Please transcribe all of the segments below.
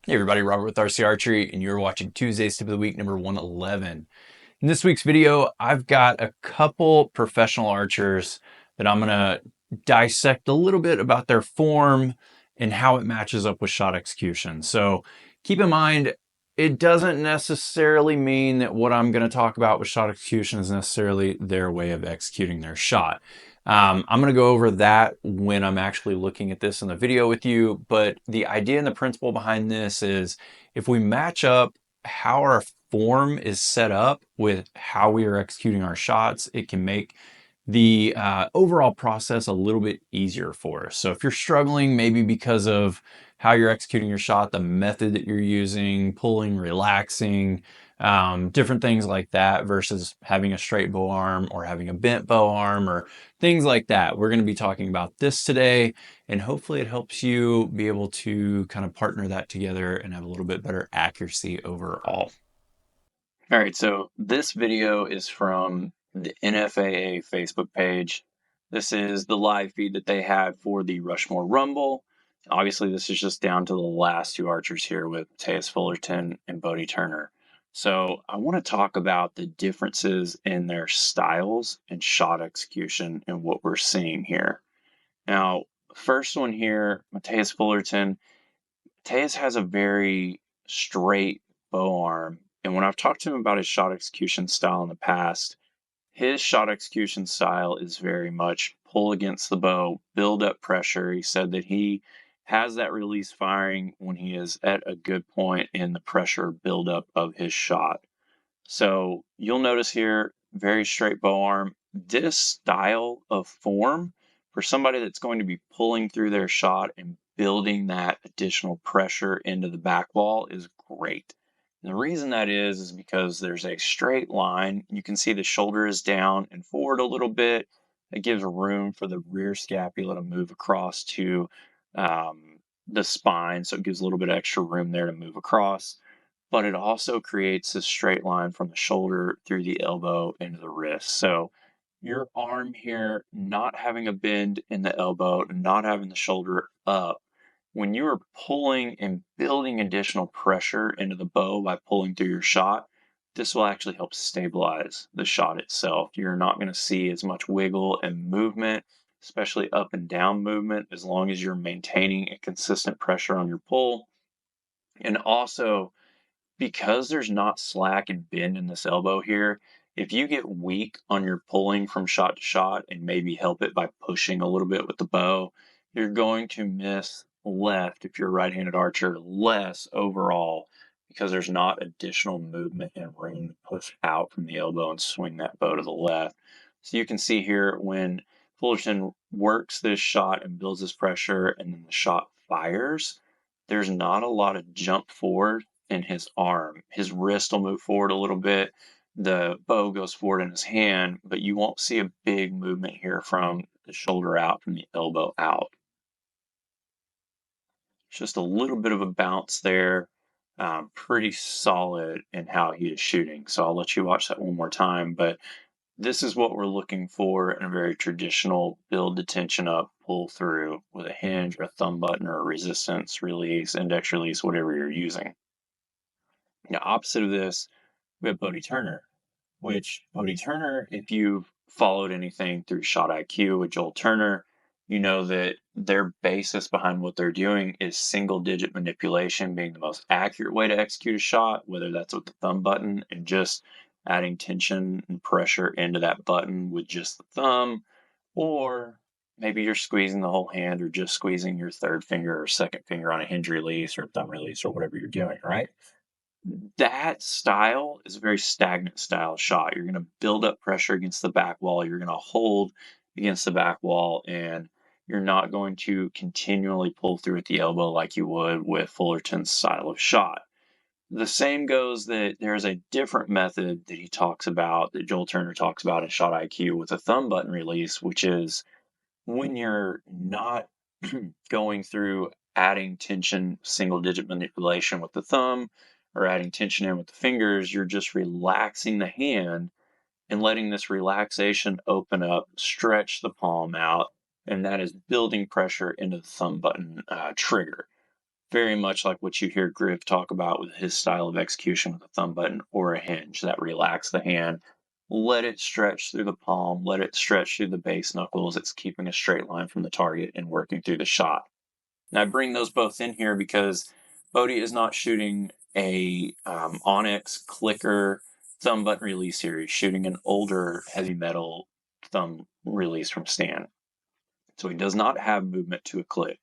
Hey everybody, Robert with RC Archery, and you're watching Tuesday's Tip of the Week number 111. In this week's video, I've got a couple professional archers that I'm going to dissect a little bit about their form and how it matches up with shot execution. So keep in mind, it doesn't necessarily mean that what I'm going to talk about with shot execution is necessarily their way of executing their shot. I'm going to go over that when I'm actually looking at this in the video with you, but the idea and the principle behind this is if we match up how our form is set up with how we are executing our shots, it can make the overall process a little bit easier for us. So if you're struggling, maybe because of how you're executing your shot, the method that you're using, pulling, relaxing, different things like that versus having a straight bow arm or having a bent bow arm or things like that. We're going to be talking about this today, and hopefully it helps you be able to kind of partner that together and have a little bit better accuracy overall. All right, so this video is from the NFAA Facebook page. This is the live feed that they had for the Rushmore Rumble. Obviously, this is just down to the last two archers here with Matthais Fullerton and Bod Turner. So I want to talk about the differences in their styles and shot execution and what we're seeing here. Now, first one here, Matthais Fullerton. Matthais has a very straight bow arm. And when I've talked to him about his shot execution style in the past, his shot execution style is very much pull against the bow, build up pressure. He said that he has that release firing when he is at a good point in the pressure buildup of his shot. So you'll notice here, very straight bow arm. This style of form for somebody that's going to be pulling through their shot and building that additional pressure into the back wall is great. And the reason that is because there's a straight line. You can see the shoulder is down and forward a little bit. It gives room for the rear scapula to move across to the spine. So it gives a little bit of extra room there to move across, but it also creates a straight line from the shoulder through the elbow into the wrist. So your arm here not having a bend in the elbow and not having the shoulder up, when you are pulling and building additional pressure into the bow by pulling through your shot, this will actually help stabilize the shot itself. You're not going to see as much wiggle and movement, especially up and down movement, as long as you're maintaining a consistent pressure on your pull. And also, because there's not slack and bend in this elbow here, if you get weak on your pulling from shot to shot and maybe help it by pushing a little bit with the bow, you're going to miss left, if you're a right-handed archer, less overall because there's not additional movement and room to push out from the elbow and swing that bow to the left. So you can see here when Fullerton works this shot and builds this pressure and then the shot fires, there's not a lot of jump forward in his arm. His wrist will move forward a little bit. The bow goes forward in his hand, but you won't see a big movement here from the shoulder out, from the elbow out. It's just a little bit of a bounce there. Pretty solid in how he is shooting. So I'll let you watch that one more time. But this is what we're looking for in a very traditional build the tension up, pull through with a hinge or a thumb button or a resistance release, index release, whatever you're using. Now, opposite of this, we have Bodie Turner, which Bodie Turner, if you've followed anything through Shot IQ with Joel Turner, you know that their basis behind what they're doing is single digit manipulation being the most accurate way to execute a shot, whether that's with the thumb button and just adding tension and pressure into that button with just the thumb, or maybe you're squeezing the whole hand or just squeezing your third finger or second finger on a hinge release or thumb release or whatever you're doing, right? That style is a very stagnant style shot. You're going to build up pressure against the back wall. You're going to hold against the back wall, and you're not going to continually pull through at the elbow like you would with Fullerton's style of shot. The same goes that there's a different method that he talks about, that Joel Turner talks about in Shot IQ with a thumb button release, which is when you're not going through adding tension, single digit manipulation with the thumb, or adding tension in with the fingers, you're just relaxing the hand and letting this relaxation open up, stretch the palm out, and that is building pressure into the thumb button trigger. very much like what you hear Griff talk about with his style of execution with a thumb button or a hinge that relax the hand. Let it stretch through the palm, let it stretch through the base knuckles. It's keeping a straight line from the target and working through the shot. And I bring those both in here because Bodie is not shooting a Onyx clicker thumb button release here. He's shooting an older heavy metal thumb release from Stan. So he does not have movement to a click.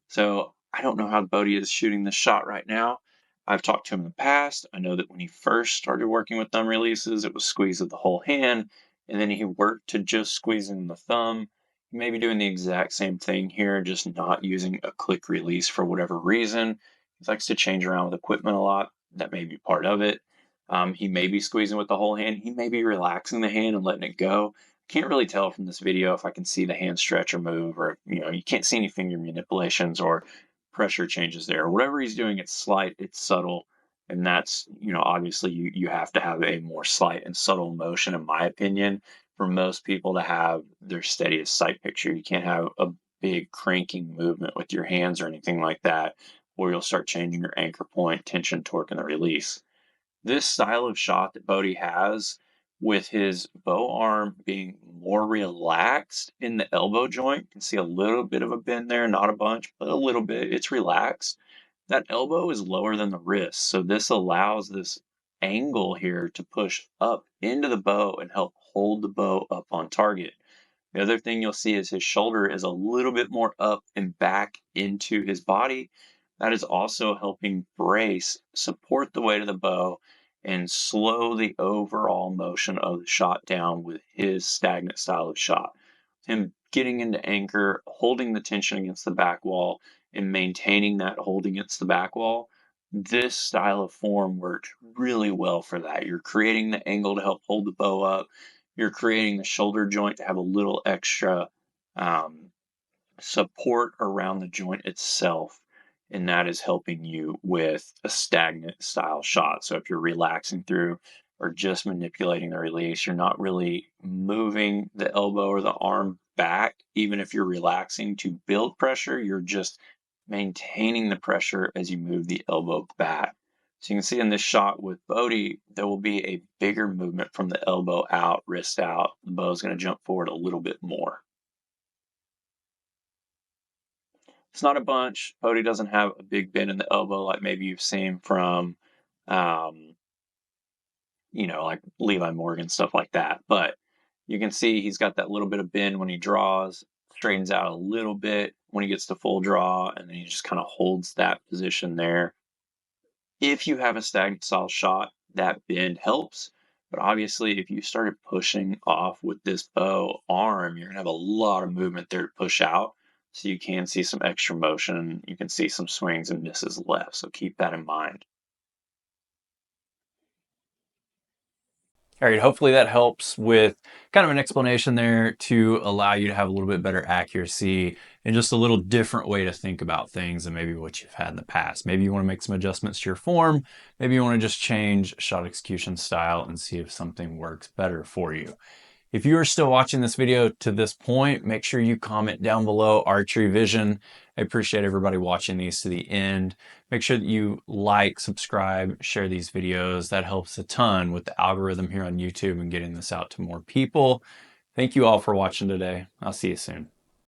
So I don't know how Bodie is shooting this shot right now. I've talked to him in the past. I know that when he first started working with thumb releases, it was squeeze of the whole hand, and then he worked to just squeezing the thumb. He may be doing the exact same thing here, just not using a click release for whatever reason. He likes to change around with equipment a lot. That may be part of it. He may be squeezing with the whole hand. He may be relaxing the hand and letting it go. Can't really tell from this video if I can see the hand stretch or move, or you can't see any finger manipulations or pressure changes there. Whatever he's doing, it's slight, it's subtle, and that's obviously you have to have a more slight and subtle motion, in my opinion, for most people to have their steadiest sight picture. You can't have a big cranking movement with your hands or anything like that, or you'll start changing your anchor point, tension, torque, and the release. This style of shot that Bodie has, with his bow arm being more relaxed in the elbow joint, you can see a little bit of a bend there, not a bunch, but a little bit. It's relaxed. That elbow is lower than the wrist, so this allows this angle here to push up into the bow and help hold the bow up on target. The other thing you'll see is his shoulder is a little bit more up and back into his body. That is also helping brace, support the weight of the bow, and slow the overall motion of the shot down with his stagnant style of shot. Him getting into anchor, holding the tension against the back wall, and maintaining that hold against the back wall. This style of form works really well for that. You're creating the angle to help hold the bow up. You're creating the shoulder joint to have a little extra um, support around the joint itself, and that is helping you with a stagnant style shot. So if you're relaxing through or just manipulating the release, you're not really moving the elbow or the arm back. Even if you're relaxing to build pressure, you're just maintaining the pressure as you move the elbow back. So you can see in this shot with Bodie, there will be a bigger movement from the elbow out, wrist out. The bow is going to jump forward a little bit more. It's not a bunch. Bodie doesn't have a big bend in the elbow like maybe you've seen from, um, like Levi Morgan, stuff like that. But you can see he's got that little bit of bend when he draws, straightens out a little bit when he gets to full draw, and then he just kind of holds that position there. If you have a stagnant style shot, that bend helps. But obviously, if you started pushing off with this bow arm, you're going to have a lot of movement there to push out. So you can see some extra motion. You can see some swings and misses left. So keep that in mind. All right, hopefully that helps with kind of an explanation there to allow you to have a little bit better accuracy and just a little different way to think about things than maybe what you've had in the past. Maybe you want to make some adjustments to your form. Maybe you want to just change shot execution style and see if something works better for you. If you are still watching this video to this point, make sure you comment down below Archery Vision. I appreciate everybody watching these to the end. Make sure that you like, subscribe, share these videos. That helps a ton with the algorithm here on YouTube and getting this out to more people. Thank you all for watching today. I'll see you soon.